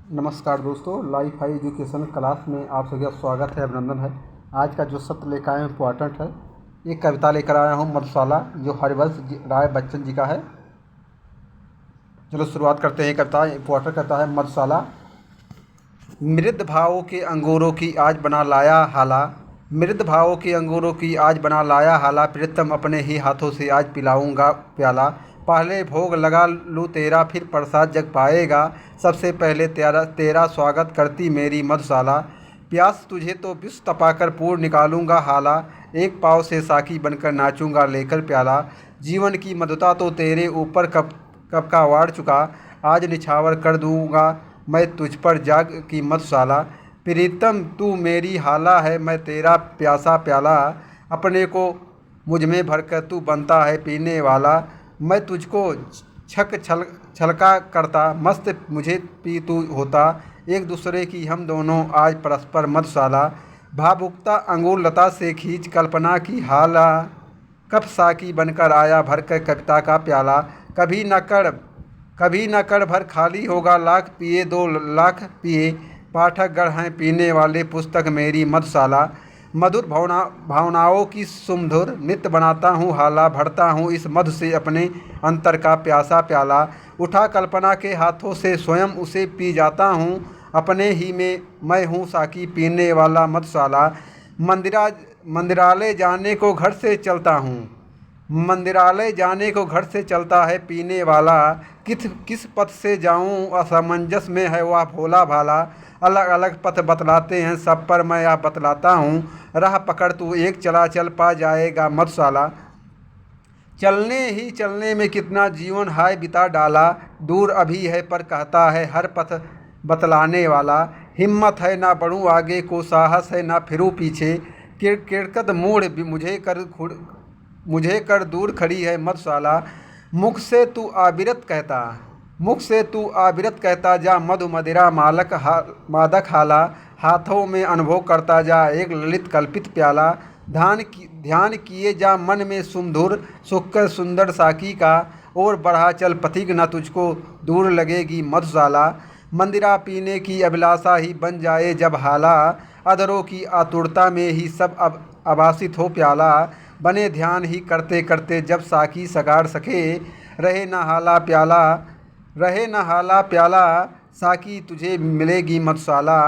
नमस्कार दोस्तों, life high education class में आप सभी का स्वागत है, अभिनंदन है। आज का जो सत्र लेकर आए हैं इम्पोर्टेंट है। एक कविता लेकर आया हूँ मधुशाला, जो हरिवंश राय बच्चन जी का है। चलो शुरुआत करते हैं। कविता इम्पोर्टेंट कविता है मधुशाला। मृद भावों के अंगूरों की आज बना लाया हाला, मृद भावों के अंगूरों की आज बना लाया हाला, प्रीतम अपने ही हाथों से आज पिलाऊंगा प्याला। पहले भोग लगा लूँ तेरा, फिर प्रसाद जग पाएगा, सबसे पहले तेरा तेरा स्वागत करती मेरी मधुशाला। प्यास तुझे तो विष तपाकर पूर्ण निकालूंगा हाला, एक पाँव से साकी बनकर नाचूंगा लेकर प्याला। जीवन की मधुता तो तेरे ऊपर कब कब का वार चुका, आज निछावर कर दूंगा मैं तुझ पर जाग की मधुशाला। प्रीतम तू मेरी हाला है, मैं तेरा प्यासा प्याला, अपने को मुझ में भरकर तू बनता है पीने वाला। मैं तुझको छलका करता, मस्त मुझे पी तू होता, एक दूसरे की हम दोनों आज परस्पर मधुशाला। भावुकता अंगूर लता से खींच कल्पना की हाला, कब साकी बनकर आया भरकर कविता का प्याला। कभी न कर भर खाली होगा, लाख पिए 2 लाख पिए, पाठक गण हैं पीने वाले पुस्तक मेरी मधुशाला। मधुर भावनाओं की सुमधुर नित्य बनाता हूँ हाला, भरता हूँ इस मधु से अपने अंतर का प्यासा प्याला। उठा कल्पना के हाथों से स्वयं उसे पी जाता हूँ, अपने ही में मैं हूँ साकी पीने वाला मधुशाला। मंदिरालय जाने को घर से चलता हूँ, मंदिरालय जाने को घर से चलता है पीने वाला, किस पथ से जाऊं असमंजस में है वह भोला भाला। अलग अलग पथ बतलाते हैं सब पर मैं यह बतलाता हूँ, राह पकड़ तू एक चला चल पा जाएगा मधुशाला। चलने ही चलने में कितना जीवन हाय बिता डाला, दूर अभी है पर कहता है हर पथ बतलाने वाला। हिम्मत है ना बढ़ूँ आगे को, साहस है ना फिरूँ पीछे, किड़कद मूढ़ मुझे कर दूर खड़ी है मधुशाला। मुख से तू आबिरत कहता जा मधु मदिरा मादक हाला, हाथों में अनुभव करता जा एक ललित कल्पित प्याला। ध्यान किए जा मन में सुमधुर सुखकर सुंदर साकी का, और बढ़ा चल पथिक न तुझको दूर लगेगी मधुशाला। मंदिरा पीने की अभिलाषा ही बन जाए जब हाला, अधरों की आतुरता में ही सब आभासित हो प्याला। बने ध्यान ही करते करते जब साकी सगार सके, रहे न हाला प्याला, साकी तुझे मिलेगी मधुशाला।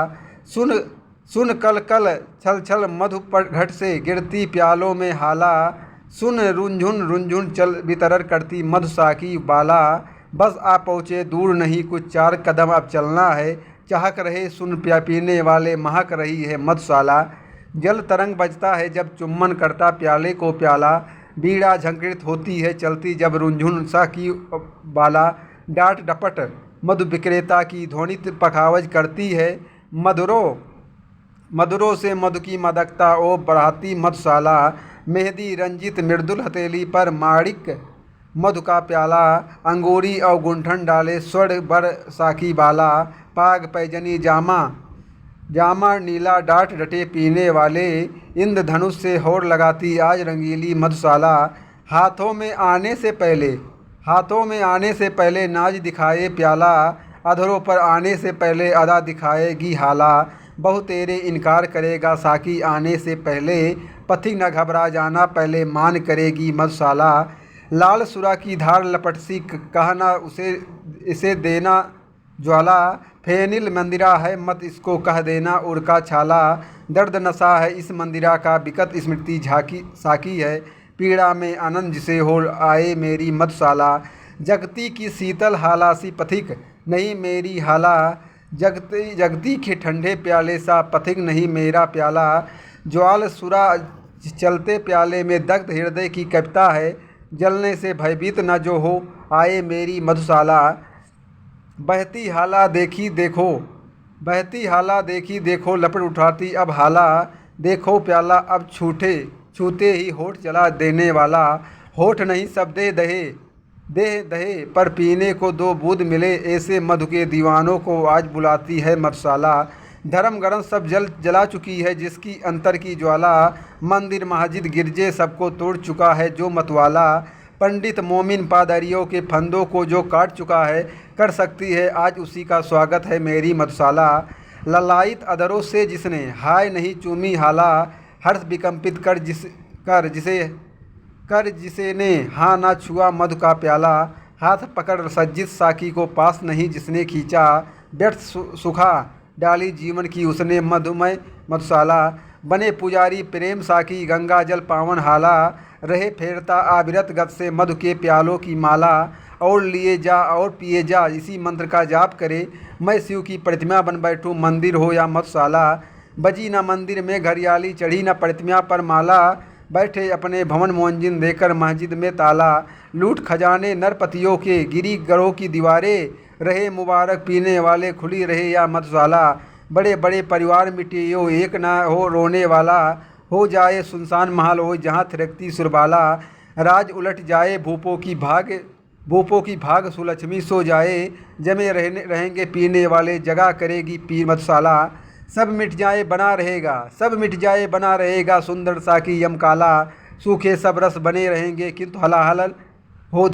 सुन कल कल छल छल मधु पर घट से गिरती प्यालों में हाला, सुन रुंझुन चल वितरण करती मधु साकी बाला। बस आ पहुँचे दूर नहीं कुछ 4 कदम अब चलना है, चाहक रहे सुन पीने वाले महक रही है मधुशाला। जल तरंग बजता है जब चुम्बन करता प्याले को प्याला, बीड़ा झंकृत होती है चलती जब रुंझुन सा की बाला। डांट डपट मधु विक्रेता की ध्वनित पखावज करती है, मधुरों से मधु की मदकता ओ बढ़ाती मधुशाला। मेहंदी रंजित मृदुल हथेली पर माणिक मधु का प्याला, अंगूरी और गुंठन डाले स्वर्ण बर साकी बाला। पाग पैजनी जामा नीला डाट डटे पीने वाले, इंद्रधनुष से होड़ लगाती आज रंगीली मधुशाला। हाथों में आने से पहले नाज दिखाए प्याला, अधरों पर आने से पहले अदा दिखाएगी हाला। बहु तेरे इनकार करेगा साकी आने से पहले, पथिक न घबरा जाना पहले मान करेगी मधुशाला। लाल सुरा की धार लपट सी कहना इसे देना ज्वाला, फेनिल मंदिरा है मत इसको कह देना उड़का छाला। दर्द नशा है इस मंदिरा का विकट स्मृति साकी है, पीड़ा में आनंद जिसे हो आए मेरी मधुशाला। जगती की शीतल हाला सी पथिक नहीं मेरी हाला, जगती के ठंडे प्याले सा पथिक नहीं मेरा प्याला। ज्वाल सुरा चलते प्याले में दग्ध हृदय की कविता है, जलने से भयभीत न जो हो आए मेरी मधुशाला। बहती हाला देखी देखो लपट उठाती अब हाला, देखो प्याला अब छूते ही होठ जला देने वाला। होठ नहीं सब दहे पर पीने को 2 बूंद मिले, ऐसे मधु के दीवानों को आज बुलाती है मधुशाला। धर्म गरम सब जला चुकी है जिसकी अंतर की ज्वाला, मंदिर मस्जिद गिरजे सबको तोड़ चुका है जो मतवाला। पंडित मोमिन पादरियों के फंदों को जो काट चुका है, कर सकती है आज उसी का स्वागत है मेरी मधुशाला। ललायित अधरों से जिसने हाय नहीं चूमी हाला, हर्ष विकंपित कर जिसे ने हाँ ना छुआ मधु का प्याला। हाथ पकड़ सज्जित साकी को पास नहीं जिसने खींचा, व्यर्थ सुखा डाली जीवन की उसने मधुमय मधुशाला। बने पुजारी प्रेम साकी गंगा जल पावन हाला, रहे फेरता आविरत गत से मधु के प्यालों की माला। और लिए जा और पिए जा इसी मंत्र का जाप करे, मैं शिव की प्रतिमा बन बैठूं मंदिर हो या मधुशाला। बजी न मंदिर में घरियाली चढ़ी न प्रतिमा पर माला, बैठे अपने भवन मोहनजिन देकर मस्जिद में ताला। लूट खजाने नरपतियों के गिरी गरों की दीवारें, रहे मुबारक पीने वाले खुली रहे या मधुशाला। बड़े बड़े परिवार मिटे यो एक ना हो रोने वाला, हो जाए सुनसान महल हो जहाँ थिरकती सुरबाला। राज उलट जाए भूपों की भाग सुलक्ष्मी सो जाए, जमे रहेंगे पीने वाले जगह करेगी पी मधुशाला। सब मिट जाए बना रहेगा सुंदर सा की यम काला। सूखे सब रस बने रहेंगे किंतु हलाहल हो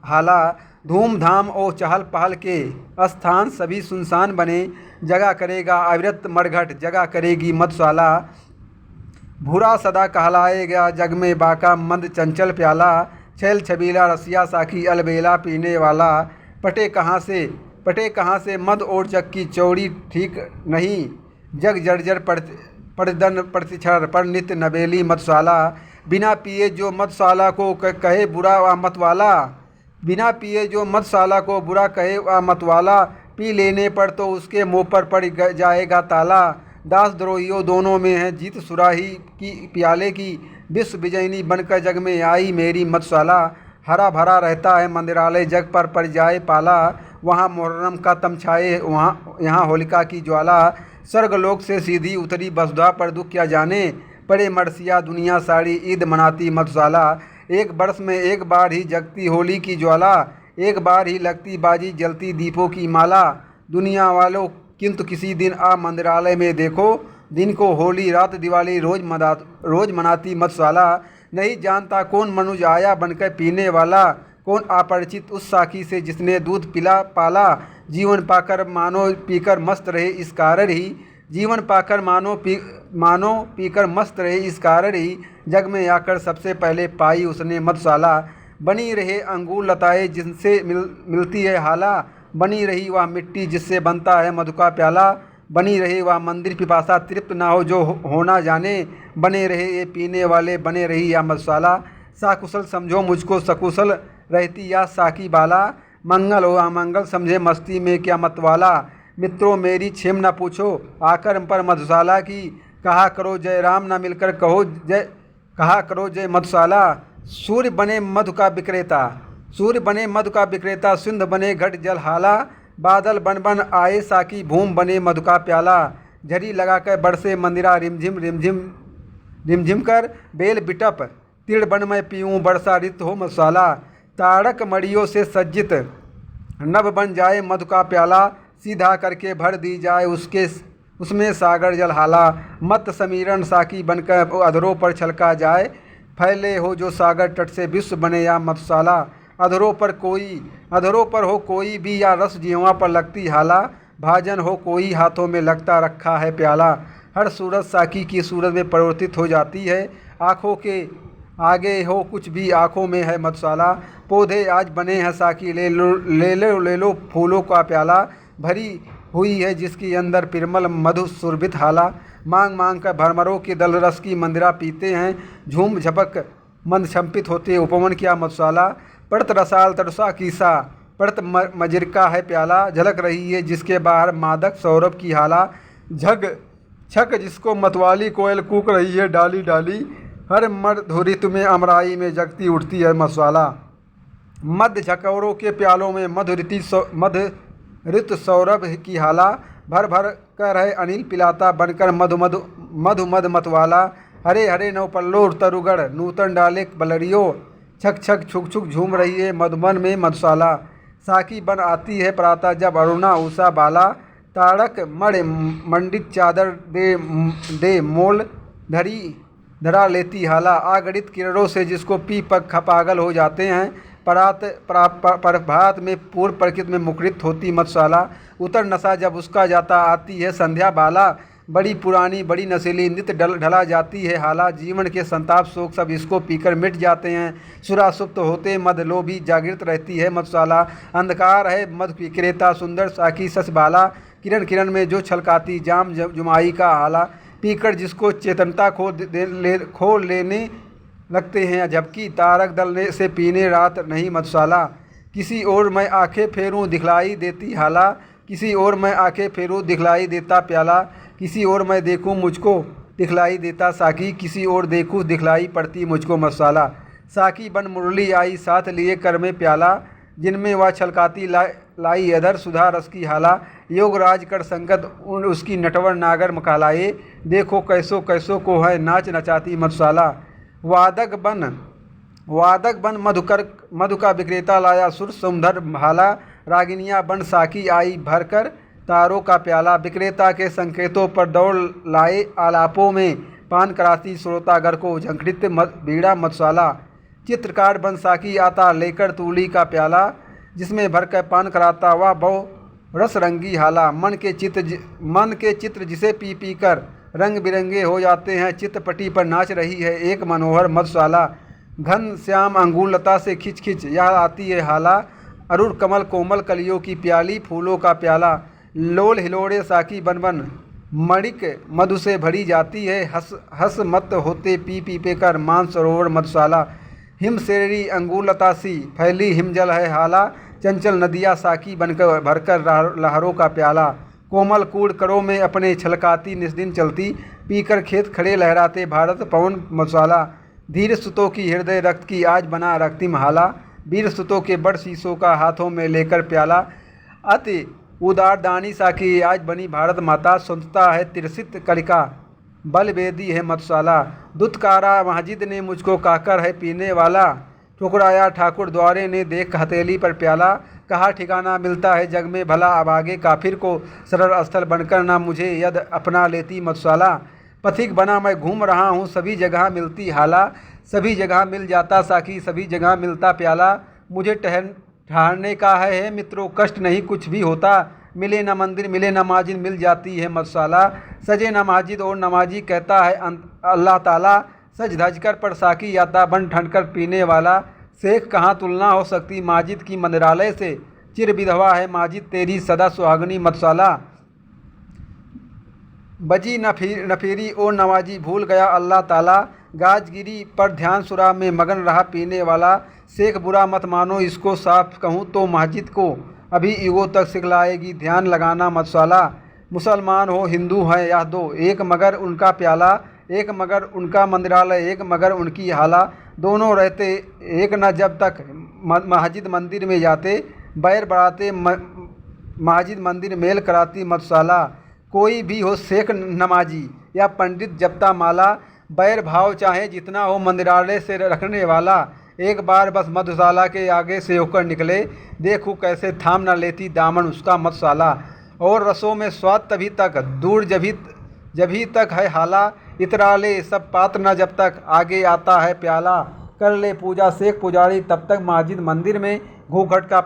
हाला। धूमधाम और चहल पहल के स्थान सभी सुनसान बने, जगह करेगा अविरत मरघट जगह करेगी मधुशाला। भूरा सदा कहलाएगा जग में बाका मंद चंचल प्याला, छैल छबीला रसिया साकी अलबेला पीने वाला। पटे कहाँ से मद और जग की चौड़ी ठीक नहीं, जग जर्जर प्रतिदन प्रतिक्षण पर नित्य नबेली मधुशाला। बिना पिए जो मधुशाला को कहे बुरा व मतवाला, बिना पिए जो मधुशाला को बुरा कहे व मतवाला, पी लेने पर तो उसके मुँह पर पड़ जाएगा ताला। दास द्रोहियों दोनों में है जीत सुराही की प्याले की, विश्व विजयिनी बनकर जग में आई मेरी मधुशाला। हरा भरा रहता है मंदिरालय जग पर पड़ जाए पाला, वहाँ मुहर्रम का तमछाए यहाँ होलिका की ज्वाला। स्वर्गलोक से सीधी उतरी वसुधा पर दुख क्या जाने, पड़े मरसिया दुनिया सारी ईद मनाती मधुशाला। एक वर्ष में एक बार ही जगती होली की ज्वाला, एक बार ही लगती बाजी जलती दीपों की माला। दुनिया वालों किंतु किसी दिन आ मंदिरालय में देखो, दिन को होली रात दिवाली रोज मनाती मधुशाला। नहीं जानता कौन मनुज आया बनकर पीने वाला, कौन अपरिचित उस साकी से जिसने दूध पिला पाला। जीवन पाकर मानो पीकर मस्त रहे इस कारण ही, जीवन पाकर मानो पीकर मस्त रहे इस कारण ही, जग में आकर सबसे पहले पाई उसने मधुशाला। बनी रहे अंगूर लताएं जिनसे मिलती है हाला, बनी रही वह मिट्टी जिससे बनता है मधु का प्याला। बनी रहे वह मंदिर पिपासा तृप्त ना हो जो होना जाने, बने रहे ये पीने वाले बने रही या मधुशाला। साकुशल समझो मुझको सकुशल रहती या साकी बाला, मंगल हो अमंगल समझे मस्ती में क्या मतवाला। मित्रों मेरी क्षेम न पूछो आकर पर मधुशाला की, कहा करो जय राम न मिलकर कहा करो जय मधुशाला। सूर्य बने मधु का विक्रेता सिंध बने घट जल हाला, बादल बन आए साकी भूम बने मधु का प्याला। झरी लगाकर बरसे मंदिरा रिमझिम कर, बेल बिटप तिड़ बन मैं पीऊँ बरसा रित हो मधुशाला। ताड़क मड़ियों से सज्जित नभ बन जाए मधु का प्याला, सीधा करके भर दी जाए उसमें सागर जल हाला। मत समीरण साकी बनकर अधरों पर छलका जाए, फैले हो जो सागर तट से विश्व बने या मधुशाला। अधरों पर हो कोई भी या रस जीवा पर लगती हाला, भाजन हो कोई हाथों में लगता रखा है प्याला। हर सूरत साकी की सूरत में परिवर्तित हो जाती है, आँखों के आगे हो कुछ भी आँखों में है मधुशाला। पौधे आज बने हैं साकी ले लो फूलों का प्याला, भरी हुई है जिसके अंदर पिरमल मधु सुरभित हाला। मांग कर भरमरों के दल रस की मंदिरा पीते हैं, झूम झपक मंद छंपित होते उपवन किया मधुशाला। पड़त रसाल तड़सा कीसा पड़त मजिरका है प्याला, झलक रही है जिसके बाहर मादक सौरभ की हाला। छक जिसको मतवाली कोयल कूक रही है डाली डाली, हर मधुरी तुम्हें अमराई में जगती उठती है मधुशाला। मध्य झकौरों के प्यालों में मधुरित सौरभ की हाला, भर कर है अनिल पिलाता बनकर मधु मतवाला। हरे हरे नवपल्लो तरुगढ़ नूतन डाले बलरियो, छक छुक झूम रही है मधुबन में मधुशाला। साकी बन आती है प्रातः जब अरुणा उषा बाला, ताड़क मड़ मंडित चादर दे मोल धरा लेती हाला। आगड़ित किरणों से जिसको पी पग पागल हो जाते हैं, प्रभात में पूर्व प्रकृति में मुखरित होती मधुशाला। उतर नशा जब उसका जाता आती है संध्या बाला। बड़ी पुरानी बड़ी नशीली नित्य ढला जाती है हाला। जीवन के संताप शोक सब इसको पीकर मिट जाते हैं। सुरा सुप्त होते मद लोभी जागृत रहती है मधुशाला। अंधकार है मध विक्रेता सुंदर साकी सच बाला। किरण किरण में जो छलकाती जाम जुमाई का हाला। पीकर जिसको चेतनता खो लेने लगते हैं जबकि तारक दल से पीने रात नहीं मधुशाला। किसी और मैं आंखें फेरूं दिखलाई देती हाला। किसी और मैं आंखें फेरूं दिखलाई देता प्याला। किसी और मैं देखूं मुझको दिखलाई देता साकी। किसी और देखूं दिखलाई पड़ती मुझको मधुशाला। साकी बन मुरली आई साथ लिए कर में प्याला। जिनमें वह छलकाती लाई अधर सुधा रस की हाला। योग राज कर संगत उसकी नटवर नागर मकालाए। देखो कैसो कैसो को है नाच नचाती मधुशाला। वादक बन मधु का विक्रेता लाया सुर सुंदर भाला। रागिनियाँ बन साकी आई भरकर तारों का प्याला। विक्रेता के संकेतों पर दौड़ लाए आलापों में पान कराती श्रोतागर को झंकृत बीड़ा मधुशाला। चित्रकार बन साकी आता लेकर तूली का प्याला। जिसमें भरकर पान कराता वह बहु रस रंगी हाला। मन के चित्र जिसे पी पी कर रंग बिरंगे हो जाते हैं। चित्रपटी पर नाच रही है एक मनोहर मधुशाला। घन श्याम अंगूलता से खिंच खिंच यह आती है हाला। अरुण कमल कोमल कलियों की प्याली फूलों का प्याला। लोल हिलोड़े साकी बन बन मणिक मधु से भरी जाती है। हस मत होते पी पी पे कर मान सरोवर मधुशाला। हिम शेरी अंगूलता सी फैली हिमजल है हाला। चंचल नदियाँ साकी बनकर भरकर लहरों का प्याला। कोमल कूड़ करों में अपने छलकाती निस्दिन चलती। पीकर खेत खड़े लहराते भारत पवन मधुशाला। धीर सुतों की हृदय रक्त की आज बना रक्तिम हाला। वीर सुतों के बड़ शीशों का हाथों में लेकर प्याला। अति उदार दानी साकी आज बनी भारत माता। सुनता है तिरसित कलिका बल वेदी है मधुशाला। दुत्कारा महाजिद ने मुझको कहकर है पीने वाला। ठुकराया ठाकुर द्वारे ने देख हथेली पर प्याला। कहा ठिकाना मिलता है जग में भला अब आगे काफिर को। सरल स्थल बनकर ना मुझे यद अपना लेती मधुशाला। पथिक बना मैं घूम रहा हूँ सभी जगह मिलती हाला। सभी जगह मिल जाता साकी सभी जगह मिलता प्याला। मुझे ठहरने का है मित्रों कष्ट नहीं कुछ भी होता। मिले न मंदिर मिले न माजिद मिल जाती है मधुशाला। सजे न माजिद और नमाजी कहता है अल्लाह ताला। सज धज कर पर साकी आता बन ठंड कर पीने वाला। शेख कहाँ तुलना हो सकती माजिद की मंदिरालय से। चिर विधवा है माजिद तेरी सदा सुहागनी मधुशाला। बजी नफीरी और नवाजी भूल गया अल्लाह ताला। गाजगिरी पर ध्यान सुरा में मगन रहा पीने वाला। शेख बुरा मत मानो इसको साफ कहूँ तो मस्जिद को अभी युगों तक सिखलाएगी ध्यान लगाना मधुशाला। मुसलमान हो हिंदू हैं यह दो एक मगर उनका प्याला। एक मगर उनका मंदिरालय एक मगर उनकी हाला। दोनों रहते एक न जब तक मस्जिद मंदिर में जाते। बैर बढ़ाते मस्जिद मंदिर मेल कराती मधुशाला। कोई भी हो शेख नमाजी या पंडित जपता माला। बैर भाव चाहे जितना हो मंदिरालय से रखने वाला। एक बार बस मधुशाला के आगे से होकर निकले। देखूँ कैसे थाम न लेती दामन उसका मधुशाला। और रसों में स्वाद तभी तक दूर जभी तक है हाला। इतराले सब पात्र न जब तक आगे आता है प्याला। कर ले पूजा शेख पुजारी तब तक मस्जिद मंदिर में। घूंघट का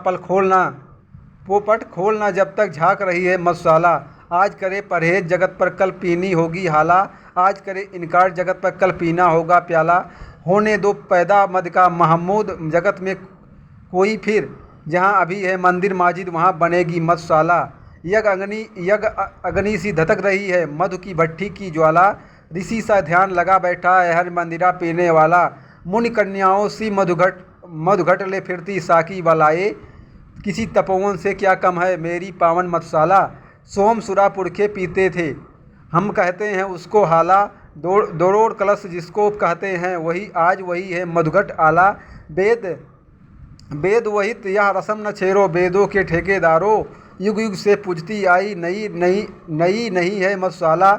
पोपट खोलना जब तक झांक रही है मधुशाला। आज करे परहेज जगत पर कल पीनी होगी हाला। आज करे इनकार जगत पर कल पीना होगा प्याला। होने दो पैदा मद का महमूद जगत में कोई फिर। जहाँ अभी है मंदिर माजिद वहाँ बनेगी मधुशाला। यज्ञ अग्नि सी धधक रही है मधु की भट्टी की ज्वाला। ऋषि सा ध्यान लगा बैठा है हर मंदिरा पीने वाला। मुनि कन्याओं सी मधुघट ले फिरती साकी वालाए। किसी तपोवन से क्या कम है मेरी पावन मधुशाला। सोम सुरा पुरखे पीते थे हम कहते हैं उसको हाला। दरोड़ कलश जिसको कहते हैं वही है मधुघट आला। वेद वहित यह रसम न छेरो वेदों के ठेकेदारों। युग युग से पूजती आई नई नहीं है मधुशाला।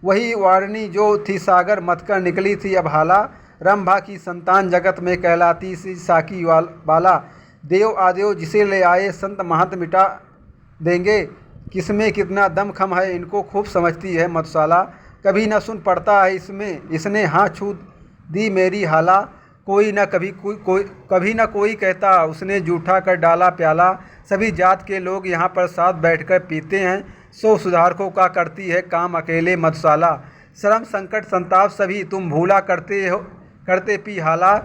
वही वारिणी जो थी सागर मत कर निकली थी अब हाला। रंभा की संतान जगत में कहलाती सी साकी वाला। देव आदेव जिसे ले आए संत महंत मिटा देंगे। किसमें कितना दम खम है इनको खूब समझती है मधुशाला। कभी न सुन पड़ता है इसने हाँ छू दी मेरी हाला। कोई न कभी न कोई कहता उसने जूठा कर डाला प्याला। सभी जात के लोग यहाँ पर साथ बैठकर पीते हैं। 100 सुधारकों का करती है काम अकेले मधुशाला। श्रम संकट संताप सभी तुम भूला करते पी हाला।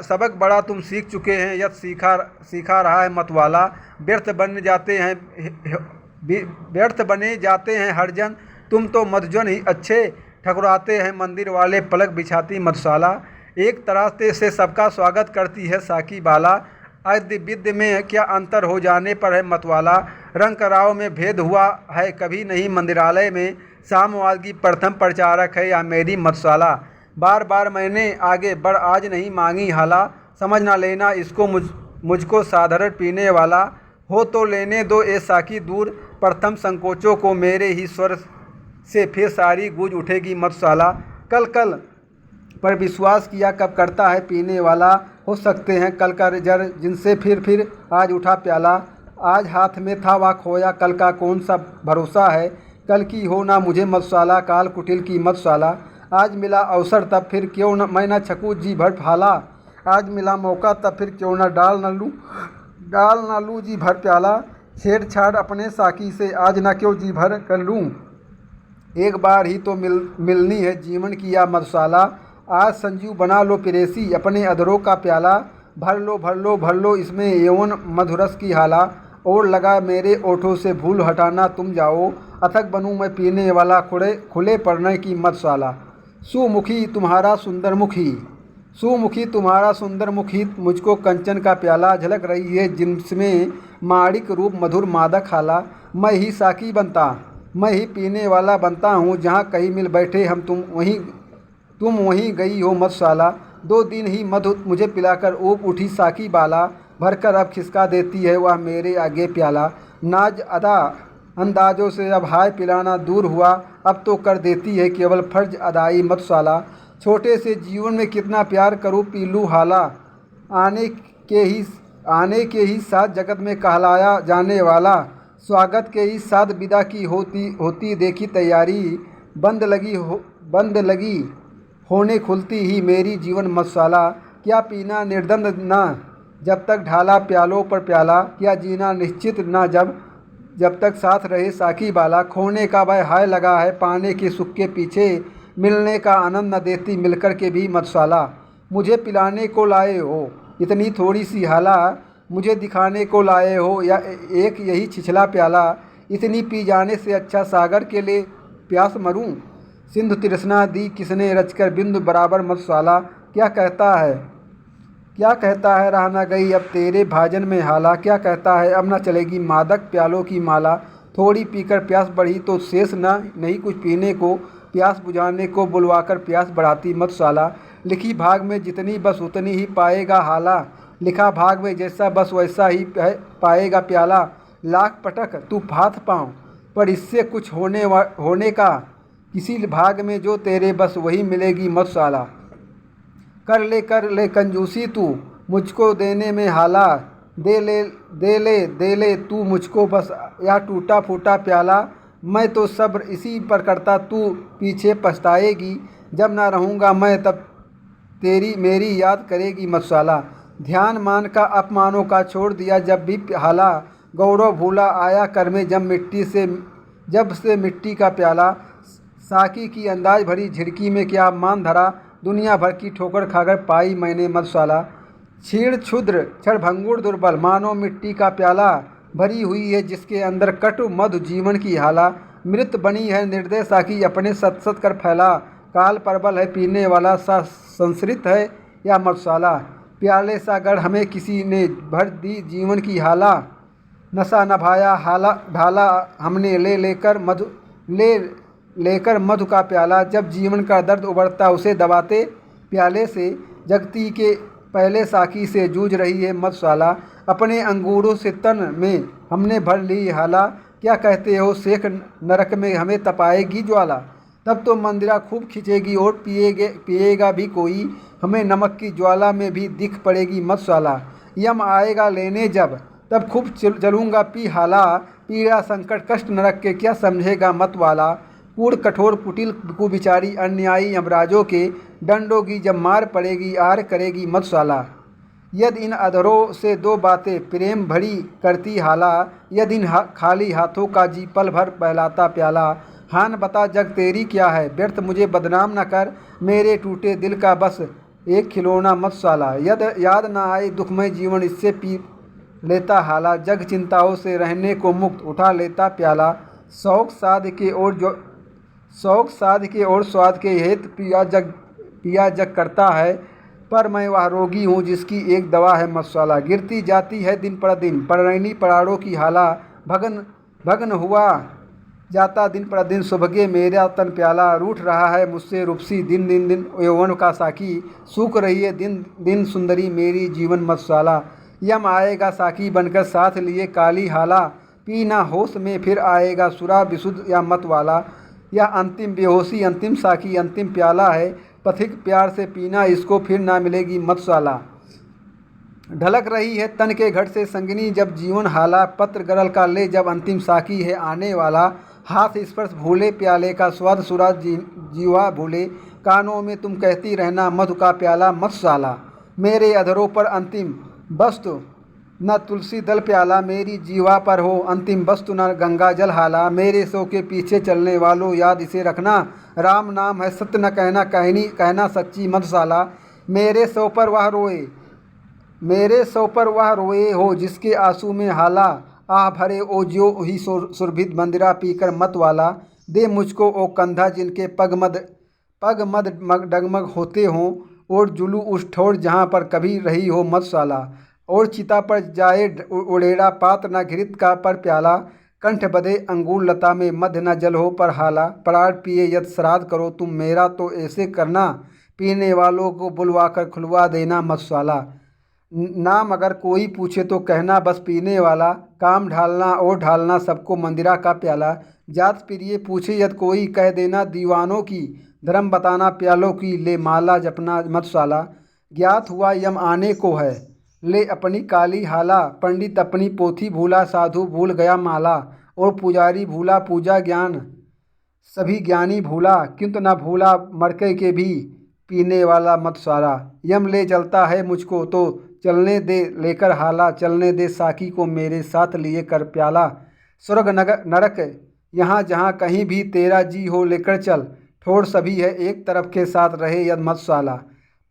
सबक बड़ा तुम सीख चुके हैं, यत सीखा रहा है मतवाला। व्यर्थ बने जाते हैं हर जन, तुम तो मधुजन ही अच्छे। ठकुराते हैं मंदिर वाले, पलक बिछाती मधुशाला। एक तरह से सबका स्वागत करती है साकी बाला। अद्य विद्य में क्या अंतर हो जाने पर है मतवाला। रंग कराव में भेद हुआ है कभी नहीं मंदिरालय में। साम्यवाद की प्रथम प्रचारक है या मेरी मधुशाला। बार बार मैंने आगे बढ़ आज नहीं मांगी हाला। समझ ना लेना इसको मुझको साधारण पीने वाला। हो तो लेने दो ए साकी दूर, प्रथम संकोचों को मेरे ही स्वर से फिर सारी गूंज उठेगी मधुशाला। कल पर विश्वास किया कब करता है पीने वाला। हो सकते हैं कल का जर जिनसे फिर आज उठा प्याला। आज हाथ में था वह खोया, कल का कौन सा भरोसा है। कल की हो ना मुझे मधुशाला, काल कुटिल की मधुशाला। आज मिला अवसर तब फिर क्यों न मैं न छकूँ जी भर फाला। आज मिला मौका तब फिर क्यों न डाल न लूँ जी भर प्याला। छेड़छाड़ अपने साकी से आज न क्यों जी भर कर लूँ। एक बार ही तो मिलनी है जीवन की या मधुशाला। आज संजीव बना लो पिरेसी अपने अधरों का प्याला। भर लो इसमें यौवन मधुरस की हाला। और लगा मेरे ओठों से भूल हटाना तुम जाओ। अथक बनूं मैं पीने वाला खुले पड़ने की मधुशाला। सुमुखी तुम्हारा सुंदर मुखी मुझको कंचन का प्याला। झलक रही है जिसमें माणिक रूप मधुर मादक हाला। मैं ही साकी बनता, मैं ही पीने वाला बनता हूँ। जहाँ कहीं मिल बैठे हम तुम वहीं गई हो मधुशाला। 2 दिन ही मधु मुझे पिलाकर ऊब उठी साकी बाला। भरकर अब खिसका देती है वह मेरे आगे प्याला। नाज अदा अंदाजों से अब हाय पिलाना दूर हुआ। अब तो कर देती है केवल फर्ज अदाई मधुशाला। छोटे से जीवन में कितना प्यार करूँ पी लूँ हाला। आने के ही साथ जगत में कहलाया जाने वाला। स्वागत के ही साथ विदा की होती देखी तैयारी। बंद लगी होने खुलती ही मेरी जीवन मधुशाला। क्या पीना निर्द्वंद ना जब तक ढाला प्यालों पर प्याला। क्या जीना निश्चित ना जब तक साथ रहे साकी बाला। खोने का भय हाय लगा है पाने के सुख के पीछे। मिलने का आनंद न देती मिलकर के भी मधुशाला। मुझे पिलाने को लाए हो इतनी थोड़ी सी हाला। मुझे दिखाने को लाए हो या एक यही छिछला प्याला। इतनी पी जाने से अच्छा सागर के लिए प्यास मरूं। सिंधु तृष्णा दी किसने रचकर बिंदु बराबर मधुशाला। क्या कहता है रह न गई अब तेरे भाजन में हाला। क्या कहता है अब न चलेगी मादक प्यालों की माला। थोड़ी पीकर प्यास बढ़ी तो शेष नहीं कुछ पीने को। प्यास बुझाने को बुलवाकर प्यास बढ़ाती मधुशाला। लिखी भाग में जितनी बस उतनी ही पाएगा हाला। लिखा भाग में जैसा बस वैसा ही पाएगा प्याला। लाख पटक तू हाथ पाँव पर इससे कुछ होने का किसी भाग में जो तेरे बस वही मिलेगी मधुशाला। कर ले कंजूसी तू मुझको देने में हाला। दे ले तू मुझको बस या टूटा फूटा प्याला। मैं तो सब्र इसी पर करता तू पीछे पछताएगी। जब ना रहूँगा मैं तब तेरी मेरी याद करेगी मधुशाला। ध्यान मान का अपमानों का छोड़ दिया जब भी हाला। गौरव भूला आया कर में जब से मिट्टी का प्याला। साकी की अंदाज भरी झिड़की में क्या मान धरा। दुनिया भर की ठोकर खाकर पाई मैंने मधुशाला। क्षीण क्षुद्र क्षणभंगुर दुर्बल मानो मिट्टी का प्याला। भरी हुई है जिसके अंदर कटु मधु जीवन की हाला। मृत बनी है निर्दय साकी अपने सत कर फैला। काल परबल है पीने वाला सा संस्कृत है या मधुशाला। प्याले सा गढ़ हमें किसी ने भर दी जीवन की हाला। नशा नभाया ढाला हमने लेकर मधु का प्याला। जब जीवन का दर्द उबरता उसे दबाते प्याले से। जगती के पहले साकी से जूझ रही है मधुशाला। अपने अंगूरों से तन में हमने भर ली हाला। क्या कहते हो सेक नरक में हमें तपाएगी ज्वाला। तब तो मंदिरा खूब खींचेगी और पिएगा भी कोई। हमें नमक की ज्वाला में भी दिख पड़ेगी मधुशाला। यम आएगा लेने जब तब खूब चलूँगा पी हाला। पीड़ा संकट कष्ट नरक के क्या समझेगा मत वाला। कूड़ कठोर कुटिल कुबिचारी अन्यायी यमराजों के डंडोगी जब मार पड़ेगी आर करेगी मधुशाला। यद इन अधरों से दो बातें प्रेम भरी करती हाला, यद इन खाली हाथों का जी पल भर बहलाता प्याला। हान बता जग तेरी क्या है, व्यर्थ मुझे बदनाम न कर, मेरे टूटे दिल का बस एक खिलौना मधुशाला। यद याद न आए दुखमय जीवन इससे पी लेता हाला, जग चिंताओं से रहने को मुक्त उठा लेता प्याला। शौक साध के और स्वाद के हेत पिया जग करता है, पर मैं वह रोगी हूँ जिसकी एक दवा है मधुशाला। गिरती जाती है दिन पर दिन परिणयनी पराड़ों की हाला, भगन भग्न हुआ जाता दिन पर दिन सुभगे मेरा तन प्याला। रूठ रहा है मुझसे रूपसी दिन दिन दिन यौवन का साकी, सूख रही है दिन दिन सुंदरी मेरी जीवन मधुशाला। यम आएगा साकी बनकर साथ लिए काली हाला, पीना होश में फिर आएगा सुरा विशुद्ध या मत वाला। यह अंतिम बेहोशी अंतिम साकी अंतिम प्याला है, पथिक प्यार से पीना इसको फिर ना मिलेगी मधुशाला। ढलक रही है तन के घट से संगिनी जब जीवन हाला, पत्र गरल का ले जब अंतिम साकी है आने वाला। हाथ स्पर्श भूले प्याले का स्वाद सुरा जीवा भूले, कानों में तुम कहती रहना मधु का प्याला मधुशाला। मेरे अधरों पर अंतिम वस्तु न तुलसी दल प्याला, मेरी जीवा पर हो अंतिम वस्तु न गंगा जल हाला। मेरे सो के पीछे चलने वालों याद इसे रखना, राम नाम है सत्य न कहना कहना सच्ची मधुशाला। मेरे सो पर वह रोए हो जिसके आंसू में हाला, आह भरे ओ जो ही सुरभित मंदिरा पीकर मत वाला। दे मुझको ओ कंधा जिनके पग मद डगमग होते हों, और जुलू उस ठोर जहाँ पर कभी रही हो मधुशाला। और चिता पर जाए उड़ेड़ा पात्र न घृत का पर प्याला, कंठ बधे अंगूर लता में मध्य न जल हो पर हाला। प्राण पिए यद श्राद्ध करो तुम मेरा तो ऐसे करना, पीने वालों को बुलवाकर खुलवा देना मधुशाला। नाम अगर कोई पूछे तो कहना बस पीने वाला, काम ढालना और ढालना सबको मंदिरा का प्याला। जात प्रिय पूछे यद कोई कह देना दीवानों की, धर्म बताना प्यालों की ले माला जपना मधुशाला। ज्ञात हुआ यम आने को है ले अपनी काली हाला, पंडित अपनी पोथी भूला साधु भूल गया माला। और पुजारी भूला पूजा ज्ञान सभी ज्ञानी भूला, किंतु न भूला मरके के भी पीने वाला मधुशाला। यम ले चलता है मुझको तो चलने दे लेकर हाला, चलने दे साकी को मेरे साथ लिए कर प्याला। स्वर्ग नरक यहाँ जहाँ कहीं भी तेरा जी हो लेकर चल, ठोर सभी है एक तरफ के साथ रहे यद मधुशाला।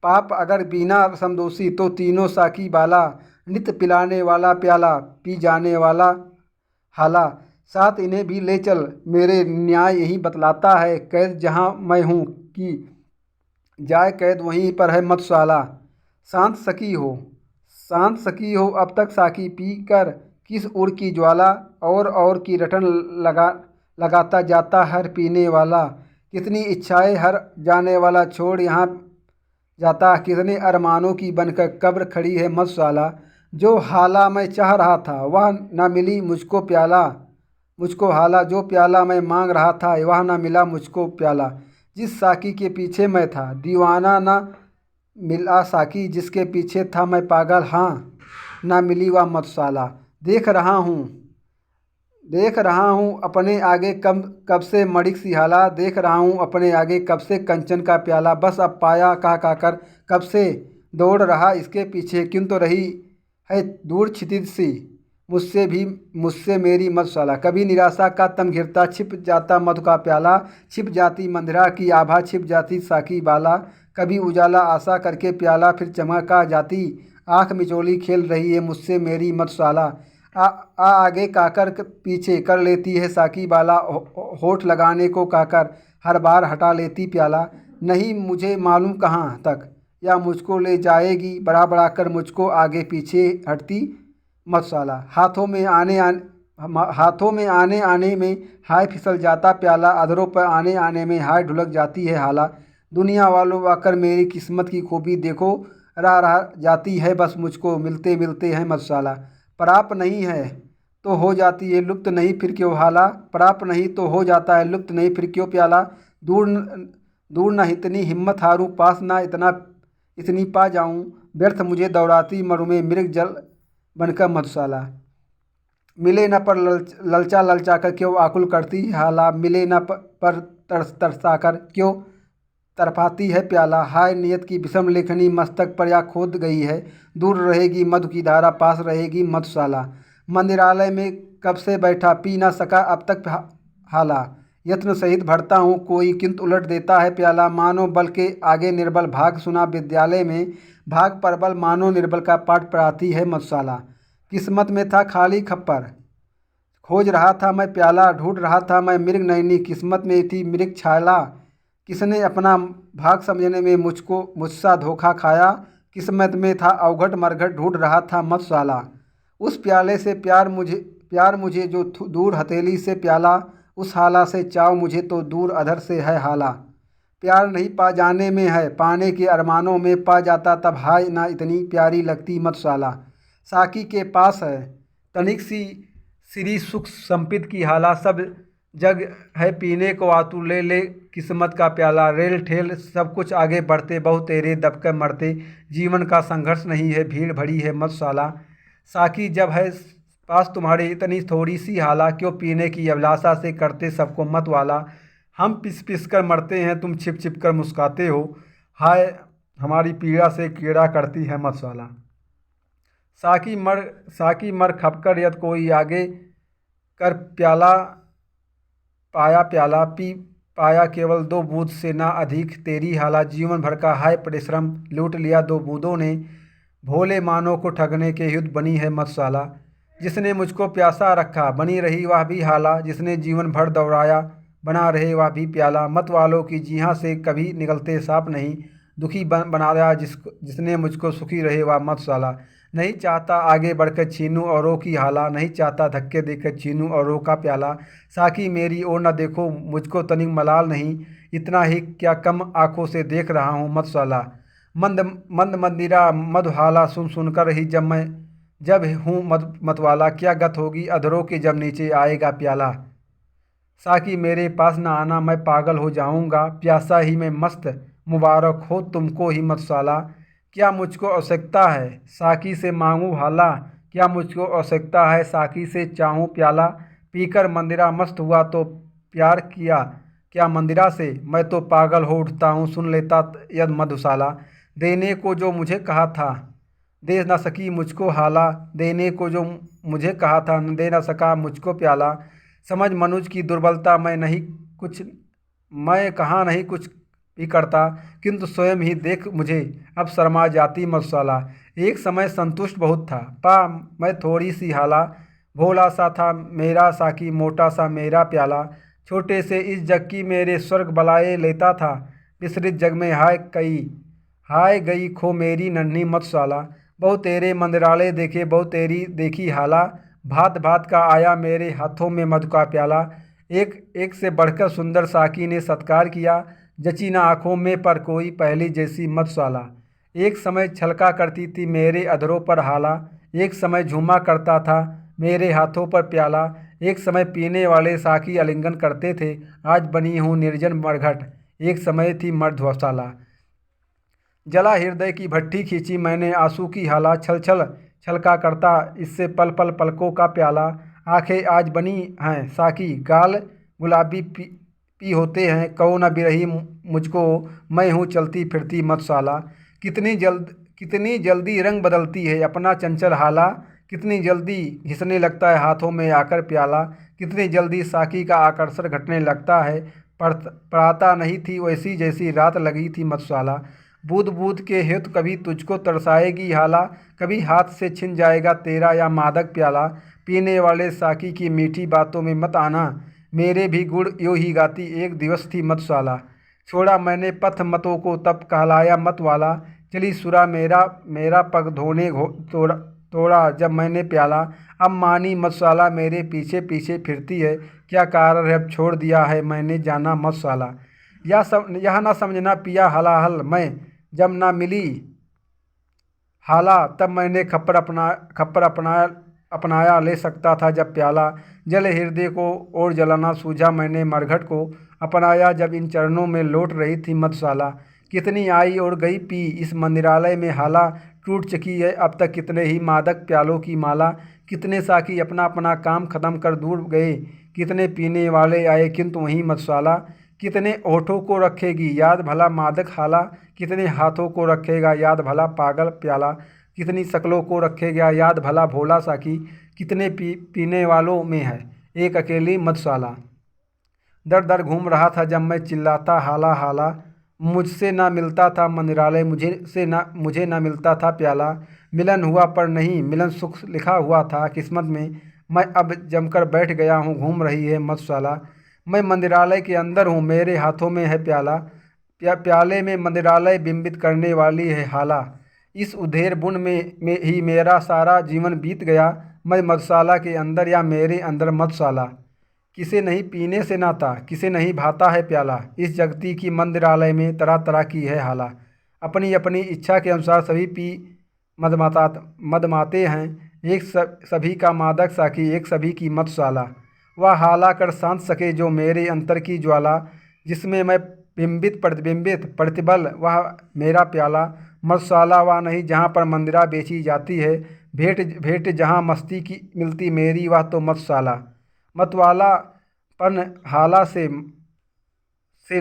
पाप अगर बीना समदोषी तो तीनों साकी बाला, नित्य पिलाने वाला प्याला पी जाने वाला हाला। साथ इन्हें भी ले चल मेरे न्याय यही बतलाता है, कैद जहाँ मैं हूँ कि जाए कैद वहीं पर है मधुशाला। शांत सकी हो अब तक साकी पी कर किस उर की ज्वाला, और की रटन लगाता जाता हर पीने वाला। कितनी इच्छाएं हर जाने वाला छोड़ यहाँ जाता, कितने अरमानों की बनकर कब्र खड़ी है मधुशाला। जो हाला मैं चाह रहा था वह न मिली मुझको हाला, जो प्याला मैं मांग रहा था वह न मिला मुझको प्याला। जिस साकी के पीछे मैं था दीवाना न मिला साकी, जिसके पीछे था मैं पागल हाँ न मिली वह मधुशाला। देख रहा हूँ अपने आगे कब से मणिक सी हाला, देख रहा हूँ अपने आगे कब से कंचन का प्याला। बस अब पाया कह कर कब से दौड़ रहा इसके पीछे, किंतु रही है दूर क्षितिज सी मुझसे मेरी मधुशाला। कभी निराशा का तम घिरता छिप जाता मधु का प्याला, छिप जाती मंदिरा की आभा छिप जाती साकी बाला। कभी उजाला आशा करके प्याला फिर चमका जाती, आँख मिचोली खेल रही है मुझसे मेरी मधुशाला। आगे काकर पीछे कर लेती है साकी बाला, होठ लगाने को काकर हर बार हटा लेती प्याला। नहीं मुझे मालूम कहाँ तक या मुझको ले जाएगी, बड़ा बड़ा कर मुझको आगे पीछे हटती मधुशाला। हाथों में आने आने में हाय फिसल जाता प्याला, अधरों पर आने आने में हाय ढुलक जाती है हाला। दुनिया वालों आकर मेरी किस्मत की खूबी देखो, रह जाती है बस मुझको मिलते मिलते हैं मधुशाला। प्राप नहीं है तो हो जाती है लुप्त नहीं फिर क्यों हाला, प्राप नहीं तो हो जाता है लुप्त नहीं फिर क्यों प्याला। दूर न इतनी हिम्मत हारूं, पास ना इतनी पा जाऊं, व्यर्थ मुझे दौड़ाती मरु में मृग जल बनकर मधुशाला। मिले न पर ललचा कर क्यों आकुल करती हाला, मिले न पर तरसा कर क्यों तरफाती है प्याला। हाय नियत की विषम लेखनी मस्तक पर या खोद गई है। दूर रहेगी मधु की धारा, पास रहेगी मधुशाला। मंदिरालय में कब से बैठा, पी ना सका अब तक हाला। यत्न सहित भरता हूँ कोई, किंतु उलट देता है प्याला। मानो बल के आगे निर्बल, भाग सुना विद्यालय में। भाग परबल मानो निर्बल का, पाठ पढ़ाती है मधुशाला। किस्मत में था खाली खप्पर, खोज रहा था मैं प्याला। ढूंढ रहा था मैं मृग नयनी, किस्मत में थी मृग छाला। किसने अपना भाग समझने में मुझसा धोखा खाया। किस्मत में था अवघट मरघट, ढूंढ रहा था मधुशाला। उस प्याले से प्यार मुझे जो दूर हथेली से प्याला। उस हाला से चाव मुझे तो दूर अधर से है हाला। प्यार नहीं पा जाने में है, पाने के अरमानों में पा जाता तब हाय ना इतनी प्यारी लगती मधुशाला। साकी के पास है तनिक सी श्री सुख संपित की हाला। सब जग है पीने को आतु, ले ले किस्मत का प्याला। रेल ठेल सब कुछ आगे बढ़ते, बहु तेरे दबकर मरते। जीवन का संघर्ष नहीं है, भीड़ भरी है मधुशाला। साकी जब है पास तुम्हारे इतनी थोड़ी सी हाला, क्यों पीने की अभिलाषा से करते सबको मत वाला। हम पिस पिस कर मरते हैं, तुम छिप छिप कर मुस्काते हो। हाय हमारी पीड़ा से कीड़ा करती है मधुशाला। साकी मर खपकर यद कोई आगे कर प्याला। पाया प्याला पी पाया केवल 2 बूंद से ना अधिक तेरी हाला। जीवन भर का हाय परिश्रम लूट लिया 2 बूंदों ने। भोले मानों को ठगने के युद्ध बनी है मधुशाला। जिसने मुझको प्यासा रखा बनी रही वह भी हाला। जिसने जीवन भर दौड़ाया बना रहे वह भी प्याला। मत वालों की जीहाँ से कभी निकलते सांप नहीं। दुखी बनाया जिसने मुझको सुखी रहे वह मधुशाला। नहीं चाहता आगे बढ़कर छीनूं औरों की हाला। नहीं चाहता धक्के देकर छीनूं औरों का प्याला। साकी मेरी ओर न देखो, मुझको तनिक मलाल नहीं। इतना ही क्या कम आंखों से देख रहा हूँ मधुशाला। मंद मंद मंदिरा मधुहाला सुन सुनकर ही जब हूँ मतवाला। क्या गत होगी अधरों के जब नीचे आएगा प्याला। साकी मेरे पास न आना, मैं पागल हो जाऊंगा। प्यासा ही मैं मस्त, मुबारक हो तुमको ही मधुशाला। क्या मुझको आवश्यकता है साकी से मांगूं हाला। क्या मुझको आवश्यकता है साकी से चाहूं प्याला। पीकर मंदिरा मस्त हुआ तो प्यार किया क्या मंदिरा से। मैं तो पागल हो उठता हूँ सुन लेता यद मधुशाला। देने को जो मुझे कहा था दे न सकी मुझको हाला। देने को जो मुझे कहा था न दे न सका मुझको प्याला। समझ मनुज की दुर्बलता मैं कहाँ नहीं कुछ भी करता, किंतु स्वयं ही देख मुझे अब शर्मा जाती मधुशाला। एक समय संतुष्ट बहुत था, पा मैं थोड़ी सी हाला। भोला सा था मेरा साकी, मोटा सा मेरा प्याला। छोटे से इस जग की मेरे स्वर्ग बलाए लेता था। विसरित जग में हाय गई खो मेरी नन्ही मधुशाला। बहु तेरे मंदिरालय देखे बहु तेरी देखी हाला। भात भात का आया मेरे हाथों में मधु का प्याला। एक से बढ़कर सुंदर साकी ने सत्कार किया। जची ना आँखों में पर कोई पहली जैसी मधुशाला। एक समय छलका करती थी मेरे अधरों पर हाला। एक समय झूमा करता था मेरे हाथों पर प्याला। एक समय पीने वाले साकी आलिंगन करते थे, आज बनी हूँ निर्जन मरघट। एक समय थी मधुशाला। जला हृदय की भट्ठी खींची मैंने आंसू की हाला। छल छल छलका करता इससे पल पल पलकों का प्याला। आंखें आज बनी हैं साकी, गाल गुलाबी पी होते हैं। कहो न बिरही मुझको, मैं हूँ चलती फिरती मधुशाला। कितनी जल्दी रंग बदलती है अपना चंचल हाला। कितनी जल्दी घिसने लगता है हाथों में आकर प्याला। कितनी जल्दी साकी का आकर्षण घटने लगता है। पढ़ाता नहीं थी वैसी जैसी रात लगी थी मधुशाला। बूंद बूंद के हेतु कभी तुझको तरसाएगी हाला। कभी हाथ से छिन जाएगा तेरा या मादक प्याला। पीने वाले साकी की मीठी बातों में मत आना, मेरे भी गुड़ यूँ ही गाती एक दिवस थी मधुशाला। छोड़ा मैंने पथ मतों को तब कहलाया मत वाला। चली सुरा मेरा पग धोने तोड़ा जब मैंने प्याला। अब मानी मधुशाला मेरे पीछे पीछे फिरती है। क्या कारण है अब छोड़ दिया है मैंने जाना मधुशाला। यह ना समझना पिया हलाहल मैं जब ना मिली हाला। तब मैंने खप्पर अपनाया ले सकता था जब प्याला। जल हृदय को और जलाना सूझा मैंने मरघट को अपनाया जब इन चरणों में लौट रही थी मधुशाला। कितनी आई और गई पी इस मंदिरालय में हाला। टूट चुकी है अब तक कितने ही मादक प्यालों की माला। कितने साकी अपना अपना काम खत्म कर दूर गए, कितने पीने वाले आए किंतु वहीं मधुशाला। कितने ओठों को रखेगी याद भला मादक हाला, कितने हाथों को रखेगा याद भला पागल प्याला, कितनी शक्लों को रखेगा याद भला भोला साकी, कितने पीने वालों में है एक अकेली मधुशाला। दर दर घूम रहा था जब मैं चिल्लाता हाला हाला, मुझसे ना मिलता था मंदिरालय, मुझे ना मिलता था प्याला। मिलन हुआ पर नहीं मिलन सुख लिखा हुआ था किस्मत में, मैं अब जमकर बैठ गया हूँ घूम रही है मधुशाला। मैं मंदिरालय के अंदर हूँ मेरे हाथों में है प्याला, प्याले में मंदिरालय बिंबित करने वाली है हाला। इस उधेर बुन में ही मेरा सारा जीवन बीत गया, मैं मधुशाला के अंदर या मेरे अंदर मधुशाला। किसे नहीं पीने से नाता, किसे नहीं भाता है प्याला, इस जगती की मंदिरालय में तरह तरह की है हाला। अपनी अपनी इच्छा के अनुसार सभी पी मदमाते हैं, एक सभी का मादक साकी एक सभी की मधुशाला। वह हाला कर शांत सके जो मेरे अंतर की ज्वाला, जिसमें मैं बिंबित प्रतिबिंबित प्रतिबल वह मेरा प्याला। मधुशाला वह नहीं जहाँ पर मंदिरा बेची जाती है, भेंट भेंट जहाँ मस्ती की मिलती मेरी वह तो मधुशाला। मतवाला पन हाला से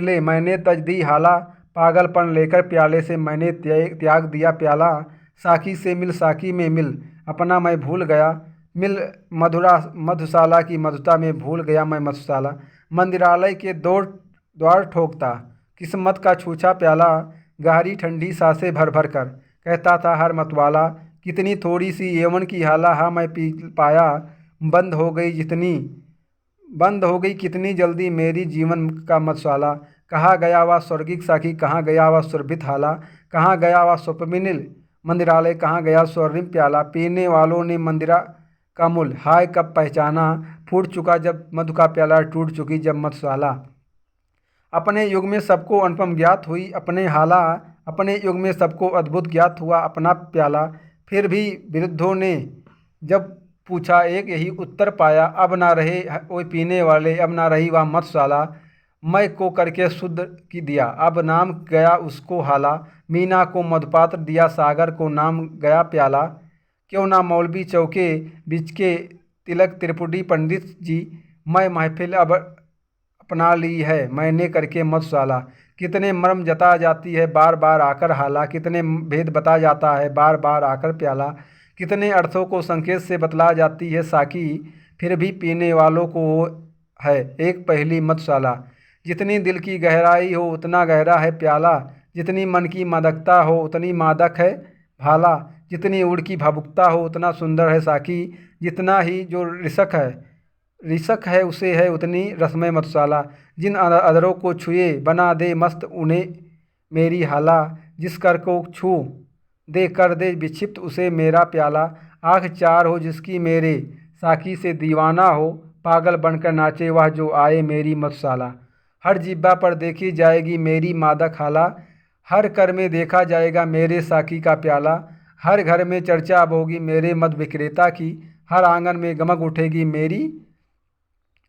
ले मैंने तज दी हाला, पागलपन लेकर प्याले से मैंने त्याग दिया प्याला। साकी से मिल साकी में मिल अपना मैं भूल गया, मिल मधुशाला की मधुता में भूल गया मैं मधुशाला। मंदिरालय के द्वार ठोकता किस्मत का छूछा प्याला, गहरी ठंडी सांसें भर भर कर कहता था हर मतवाला, कितनी थोड़ी सी यौवन की हाला हाँ मैं पी पाया, बंद हो गई कितनी जल्दी मेरी जीवन का मधुशाला। कहाँ गया वह स्वर्गिक साकी, कहाँ गया वह सुरभित हाला, कहाँ गया वह स्वप्निल मंदिरालय, कहाँ गया स्वर्णिम प्याला। पीने वालों ने मंदिरा का मूल हाय कब पहचाना, फूट चुका जब मधु का प्याला, टूट चुकी जब मधुशाला। अपने युग में सबको अनुपम ज्ञात हुई अपने हाला, अपने युग में सबको अद्भुत ज्ञात हुआ अपना प्याला। फिर भी विरुद्धों ने जब पूछा एक यही उत्तर पाया, अब ना रहे वो पीने वाले, अब ना रही वह मधुशाला। मैं को करके शुद्ध की दिया अब नाम गया उसको हाला, मीना को मधुपात्र दिया सागर को नाम गया प्याला। क्यों ना मौलवी चौके बीच के तिलक त्रिपुटी पंडित जी, मैं महफिल अब अपना ली है मैंने करके मधुशाला। कितने मर्म जता जाती है बार बार आकर हाला, कितने भेद बता जाता है बार बार आकर प्याला। कितने अर्थों को संकेत से बतला जाती है साकी, फिर भी पीने वालों को है एक पहली मधुशाला। जितनी दिल की गहराई हो उतना गहरा है प्याला, जितनी मन की मादकता हो उतनी मादक है भाला। जितनी उड़ की भावुकता हो उतना सुंदर है साकी, जितना ही जो रिसक है उसे है उतनी रसमय मधुशाला। जिन अधरों को छुए बना दे मस्त उन्हें मेरी हाला, जिस कर को छू दे कर दे विक्षिप्त उसे मेरा प्याला। आँख चार हो जिसकी मेरे साकी से दीवाना हो, पागल बनकर नाचे वह जो आए मेरी मधुशाला। हर जिब्बा पर देखी जाएगी मेरी मादक हाला, हर कर में देखा जाएगा मेरे साकी का प्याला। हर घर में चर्चा अब होगी मेरे मद विक्रेता की, हर आंगन में गमक उठेगी मेरी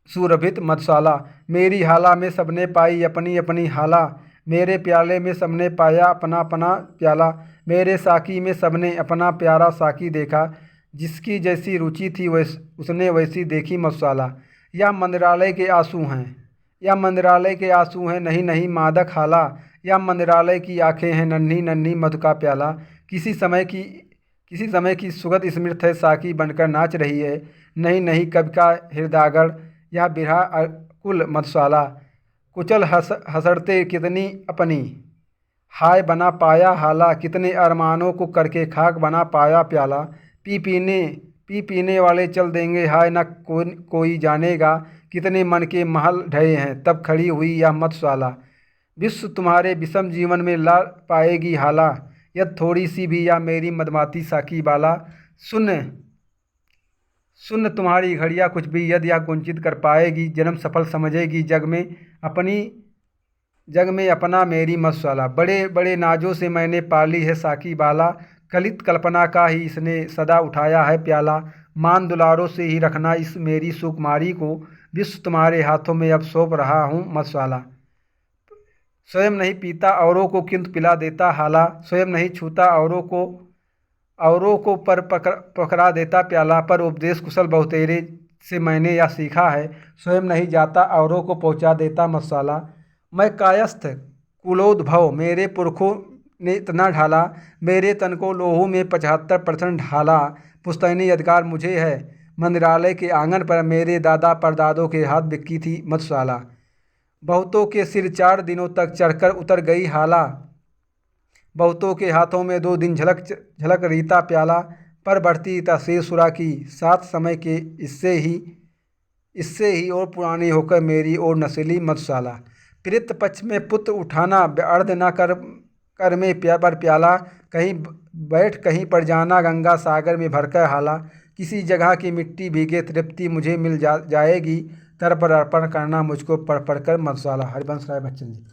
सुरभित मधुशाला। मेरी हाला में सबने पाई अपनी अपनी हाला, मेरे प्याले में सबने पाया अपना अपना प्याला। मेरे साकी में सबने अपना प्यारा साकी देखा, जिसकी जैसी रुचि थी उसने वैसी देखी मधुशाला। या मंदिरालय के आंसू हैं, या मंदिरालय के आंसू हैं नहीं नहीं मादक हाला, या मंदिरालय की आंखें हैं नन्ही नन्ही मधु का प्याला। किसी समय की सुगत स्मृत है साकी बनकर नाच रही है, नहीं नहीं कवि का हृदयागढ़ यह बिरहा कुल मधुशाला। कुचल हसड़ते कितनी अपनी हाय बना पाया हाला, कितने अरमानों को करके खाक बना पाया प्याला। पी पीने वाले चल देंगे हाय न कोई जानेगा, कितने मन के महल ढहे हैं तब खड़ी हुई यह मधुशाला। विश्व तुम्हारे विषम जीवन में ला पाएगी हाला, यद थोड़ी सी भी या मेरी मदमाती साकी बाला। सुन तुम्हारी घड़िया कुछ भी यद या कुंचित कर पाएगी, जन्म सफल समझेगी जग में अपना मेरी मधुशाला। बड़े बड़े नाजों से मैंने पाली है साकी बाला, कलित कल्पना का ही इसने सदा उठाया है प्याला। मान दुलारों से ही रखना इस मेरी सुकुमारी को, विश्व तुम्हारे हाथों में अब सौंप रहा हूँ मधुशाला। स्वयं नहीं पीता औरों को किंतु पिला देता हाला, स्वयं नहीं छूता औरों को पर पकड़ा देता प्याला। पर उपदेश कुशल बहुतेरे से मैंने यह सीखा है, स्वयं नहीं जाता औरों को पहुँचा देता मधुशाला। मैं कायस्थ कुलोद्भव, मेरे पुरखों ने इतना ढाला, मेरे तन को लोहू में 75% ढाला। पुश्तैनी अधिकार मुझे है, मंदिरालय के आंगन पर मेरे दादा परदादों के हाथ बिकी थी मधुशाला। बहुतों के सिर 4 दिनों तक चढ़कर उतर गई हाला, बहुतों के हाथों में 2 दिन झलक झलक रीता प्याला। पर बढ़ती तहसीर सुरा की सात समय के, इससे ही और पुरानी होकर मेरी और नस्ली मधुशाला। प्रेत पक्ष में पुत्र उठाना, अर्ध न कर में पर प्याला। कहीं बैठ कहीं पर जाना, गंगा सागर में भरकर हाला। किसी जगह की मिट्टी भीगे तृप्ति मुझे मिल जाएगी, तर पर अर्पण करना मुझको पढ़ पढ़ कर मधुशाला। हरिवंश राय बच्चन जी।